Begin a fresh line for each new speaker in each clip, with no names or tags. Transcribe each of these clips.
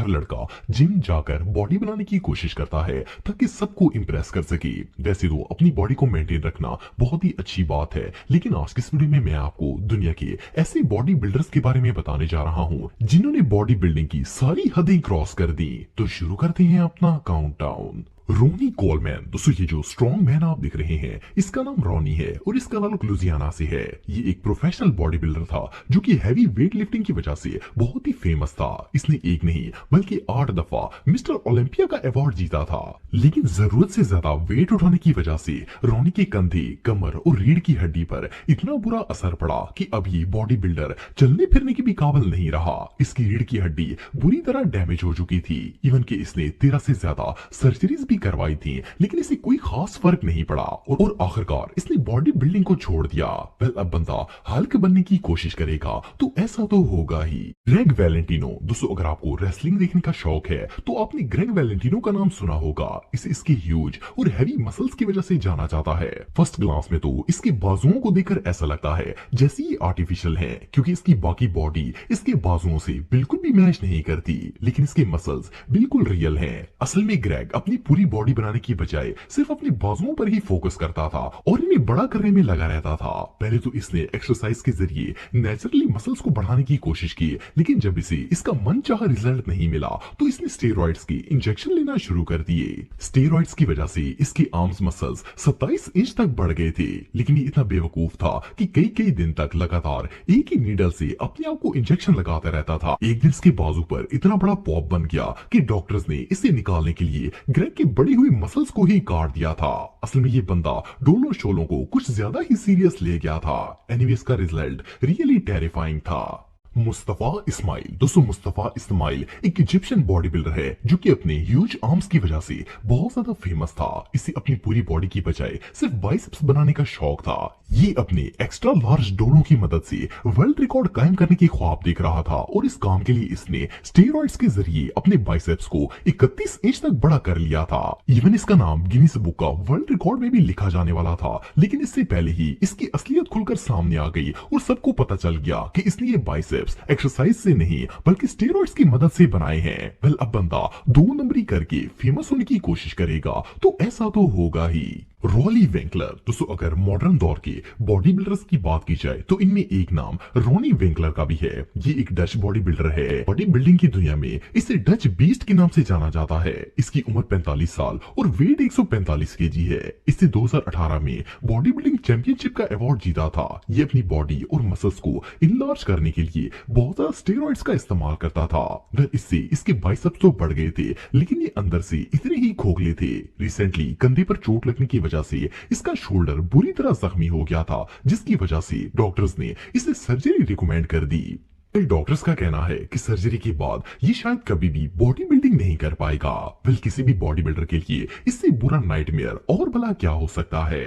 हर लड़का जिम जाकर बॉडी बनाने की कोशिश करता है ताकि सबको इम्प्रेस कर सके। वैसे तो अपनी बॉडी को मेंटेन रखना बहुत ही अच्छी बात है, लेकिन आज की इस वीडियो में मैं आपको दुनिया के ऐसे बॉडी बिल्डर्स के बारे में बताने जा रहा हूँ जिन्होंने बॉडी बिल्डिंग की सारी हदें क्रॉस कर दी। तो शुरू करते हैं अपना काउंटडाउन। Ronnie Coleman. दोस्तों ये जो स्ट्रॉन्ग मैन आप देख रहे हैं, इसका नाम रॉनी है और इसका ताल्लुक लुजियाना से है। ये एक प्रोफेशनल बॉडी बिल्डर था जो कि हैवी वेट लिफ्टिंग की वजह से बहुत ही फेमस था। इसने एक नहीं बल्कि 8 दफा मिस्टर ओलंपिया का अवार्ड जीता था। लेकिन जरूरत से ज्यादा वेट उठाने की वजह से रॉनी के कंधे, कमर और रीढ़ की हड्डी पर इतना बुरा असर पड़ा कि अब ये बॉडी बिल्डर चलने फिरने के भी काबिल नहीं रहा। इसकी रीढ़ की हड्डी बुरी तरह डैमेज हो चुकी थी। इवन कि इसने 13 से ज्यादा सर्जरीज भी करवाई थी, लेकिन इसे कोई खास फर्क नहीं पड़ा और आखिरकार इसने बॉडी बिल्डिंग को छोड़ दिया। वेल, अब बंदा हल्क बनने की कोशिश करेगा तो ऐसा तो होगा ही। Greg Valentino. दोस्तों अगर आपको रेसलिंग देखने का शौक है तो आपने ग्रेग वैलेंटिनो का नाम सुना होगा। इसे इसके ह्यूज और हैवी मसल्स की वजह से जाना जाता है। फर्स्ट ग्लांस में तो इसके बाजुओं को देखकर ऐसा लगता है जैसे ये आर्टिफिशियल है, क्योंकि इसकी बाकी बॉडी इसके बाजुओं से बिल्कुल भी मैच नहीं करती, लेकिन इसके मसल्स बिल्कुल रियल हैं। असल में ग्रेग अपनी पूरी बॉडी बनाने की बजाय सिर्फ अपने बाजुओं पर ही फोकस करता था और इन्हें बड़ा करने में लगा रहता था। पहले तो इसने एक्सरसाइज के जरिए नेचुरली मसल्स को बढ़ाने की कोशिश की, लेकिन जब इसे इसका मनचाहा रिजल्ट नहीं मिला तो इसने स्टेरॉइड्स की इंजेक्शन लेना शुरू कर दिए। स्टेरॉइड्स की वजह से इसके आर्म्स मसल्स 27 इंच तक बढ़ गए थे, लेकिन ये इतना बेवकूफ था कि कई कई दिन तक लगातार एक ही नीडल से अपने आप को इंजेक्शन लगाता रहता था। एक दिन इसके बाजू पर इतना बड़ा पॉप बन गया कि डॉक्टर्स ने इसे निकालने के लिए ग्रेग के बड़ी हुई मसल्स को ही काट दिया था। असल में ये बंदा डोलो शोलों को कुछ ज्यादा ही सीरियस ले गया था। एनीवेज का रिजल्ट रियली टेरिफाइंग था। मुस्तफा इस्माइल। दोस्तों मुस्तफा इस्माइल एक इजिप्शियन बॉडी बिल्डर है जो कि अपने ह्यूज आर्म्स की वजह से बहुत ज्यादा फेमस था। इसे अपनी पूरी बॉडी की बजाय सिर्फ बाइसेप्स बनाने का शौक था। ये अपने एक्स्ट्रा लार्ज डोलों की मदद से वर्ल्ड रिकॉर्ड कायम करने की ख्वाब देख रहा था और इस काम के लिए इसने स्टेरॉइड्स के जरिए अपने बाइसेप्स को 31 इंच तक बड़ा कर लिया था। इवन इसका नाम गिनीज बुक का वर्ल्ड रिकॉर्ड में भी लिखा जाने वाला था, लेकिन इससे पहले ही इसकी असलियत खुलकर सामने आ गई और सबको पता चल गया कि इसने ये बाइसेप्स एक्सरसाइज से नहीं बल्कि स्टेरॉइड्स की मदद से बनाए हैं। वेल, अब बंदा 2 नंबरी करके फेमस होने की कोशिश करेगा तो ऐसा तो होगा ही। Really Winkler. दोस्तों अगर मॉडर्न दौर के बॉडी बिल्डर्स की बात की जाए तो इनमें एक नाम रोनी विंकलर का भी है। ये एक डच बॉडी बिल्डर है। बॉडी बिल्डिंग की दुनिया में इसे डच बीस्ट के नाम से जाना जाता है। इसकी उम्र 45 साल और वेट 145 केजी है। इससे 2018 में बॉडी बिल्डिंग चैंपियनशिप का अवार्ड जीता था। ये अपनी बॉडी और मसल्स को इनलार्ज करने के लिए बहुत ज्यादा स्टेरॉइड्स का इस्तेमाल करता था। वह इससे इसके बाइसेप्स तो बढ़ गए थे, लेकिन ये अंदर से इतने ही खोखले थे। रिसेंटली कंधे पर चोट लगने की वजह से इसका शोल्डर बुरी तरह जख्मी हो गया था, जिसकी वजह से डॉक्टर्स ने इसे सर्जरी रिकमेंड कर दी। डॉक्टर्स का कहना है कि सर्जरी के बाद ये शायद कभी भी बॉडी बिल्डिंग नहीं कर पाएगा। वेल, किसी भी बॉडी बिल्डर के लिए इससे बुरा नाइटमेयर और भला क्या हो सकता है।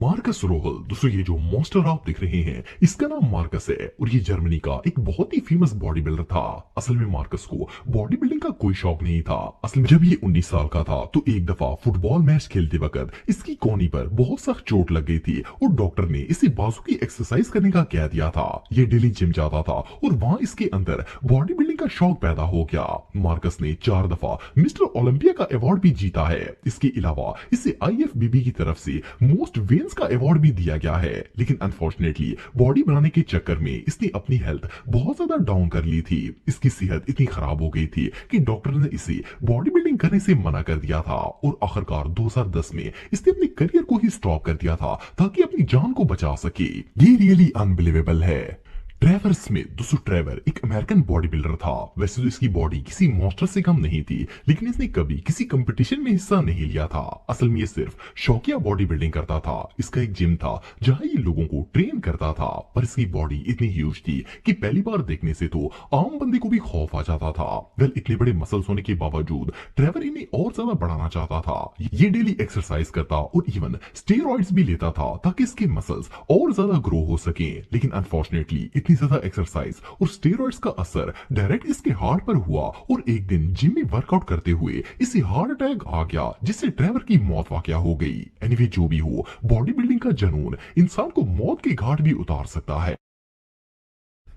मार्कस रोहल। दोस्तों ये जो मॉन्स्टर आप देख रहे हैं इसका नाम मार्कस है और ये जर्मनी का एक बहुत ही फेमस बॉडी बिल्डर था। असल में मार्कस को बॉडी बिल्डिंग का कोई शौक नहीं था। असल में जब ये 19 साल का था तो एक दफा फुटबॉल मैच खेलते वक्त इसकी कोहनी पर बहुत सख्त चोट लग गई थी और डॉक्टर ने इसे बाजू की एक्सरसाइज करने का कह दिया था। ये डेली जिम जाता था और वहाँ इसके अंदर बॉडी बिल्डिंग का शौक पैदा हो गया। मार्कस ने 4 दफा मिस्टर ओलंपिया का अवार्ड भी जीता है। इसके अलावा इसे IFBB की तरफ से मोस्ट वेन का अवार्ड भी दिया गया है, लेकिन अनफॉर्चुनेटली बॉडी बनाने के चक्कर में इसने अपनी हेल्थ बहुत ज्यादा डाउन कर ली थी। इसकी सेहत इतनी खराब हो गई थी कि डॉक्टर ने इसे बॉडी बिल्डिंग करने से मना कर दिया था और आखिरकार 2010 में इसने अपने करियर को ही स्टॉप कर दिया था ताकि अपनी जान को बचा सके। ये रियली अनबिलीवेबल है। Trevor Smith. दोस्तों ट्रेवर एक अमेरिकन बॉडी बिल्डर था। वैसे तो इसकी बॉडी किसी मॉन्स्टर से कम नहीं थी, लेकिन इसने कभी किसी कंपटीशन में हिस्सा नहीं लिया था। असल में ये सिर्फ शौकिया बॉडी बिल्डिंग करता था। इसका एक जिम था जहां ये लोगों को ट्रेन करता था, पर इसकी बॉडी इतनी ह्यूज थी कि पहली बार देखने से तो आम बंदे को भी खौफ आ जाता था। वेल, इतने बड़े मसल्स होने के बावजूद ट्रेवर इन्हें और ज्यादा बढ़ाना चाहता था। ये डेली एक्सरसाइज करता और इवन स्टेरॉइड्स भी लेता था ताकि इसके मसल्स और ज्यादा ग्रो हो सके, लेकिन अनफॉर्चुनेटली इतनी ज्यादा एक्सरसाइज और स्टेरॉइड्स का असर डायरेक्ट इसके हार्ट पर हुआ और एक दिन जिम में वर्कआउट करते हुए इसे हार्ट अटैक आ गया, जिससे ट्रेवर की मौत वाकया हो गई। एनीवे जो भी हो, बॉडी बिल्डिंग का जुनून इंसान को मौत के घाट भी उतार सकता है।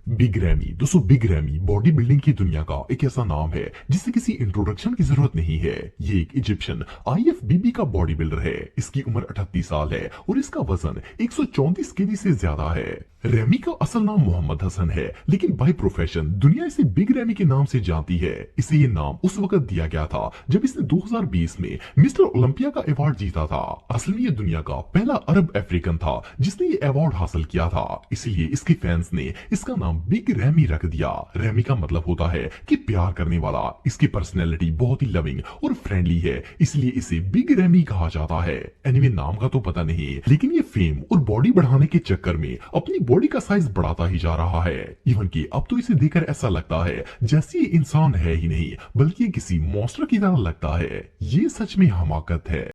Big ramie. दोस्तों बिग रैमी बॉडी बिल्डिंग की दुनिया का एक ऐसा नाम है जिसे किसी इंट्रोडक्शन की जरूरत नहीं है। ये एक इजिप्शियन आईएफबीबी का बॉडी बिल्डर है। इसकी उम्र 38 साल है और इसका वजन 134 केजी से ज्यादा है। रैमी का असल नाम मोहम्मद हसन है, लेकिन बाय प्रोफेशन दुनिया इसे बिग रैमी के नाम से जानती है। इसे ये नाम उस वक्त दिया गया था जब इसने 2020 में मिस्टर ओलंपिया का अवार्ड जीता था। असल में ये दुनिया का पहला अरब अफ्रीकन था जिसने ये अवार्ड हासिल किया था, इसलिए इसके फैंस ने इसका नाम बिग रैमी रख दिया। रैमी का मतलब होता है कि प्यार करने वाला। इसकी पर्सनैलिटी बहुत ही लविंग और फ्रेंडली है, इसलिए इसे बिग रैमी कहा जाता है। एनीवे नाम का तो पता नहीं, लेकिन ये फेम और बॉडी बढ़ाने के चक्कर में अपनी बॉडी का साइज बढ़ाता ही जा रहा है। इवन कि अब तो इसे देखकर ऐसा लगता है जैसे ये इंसान है ही नहीं बल्कि किसी मॉन्स्टर की तरह लगता है। ये सच में हमाकत है।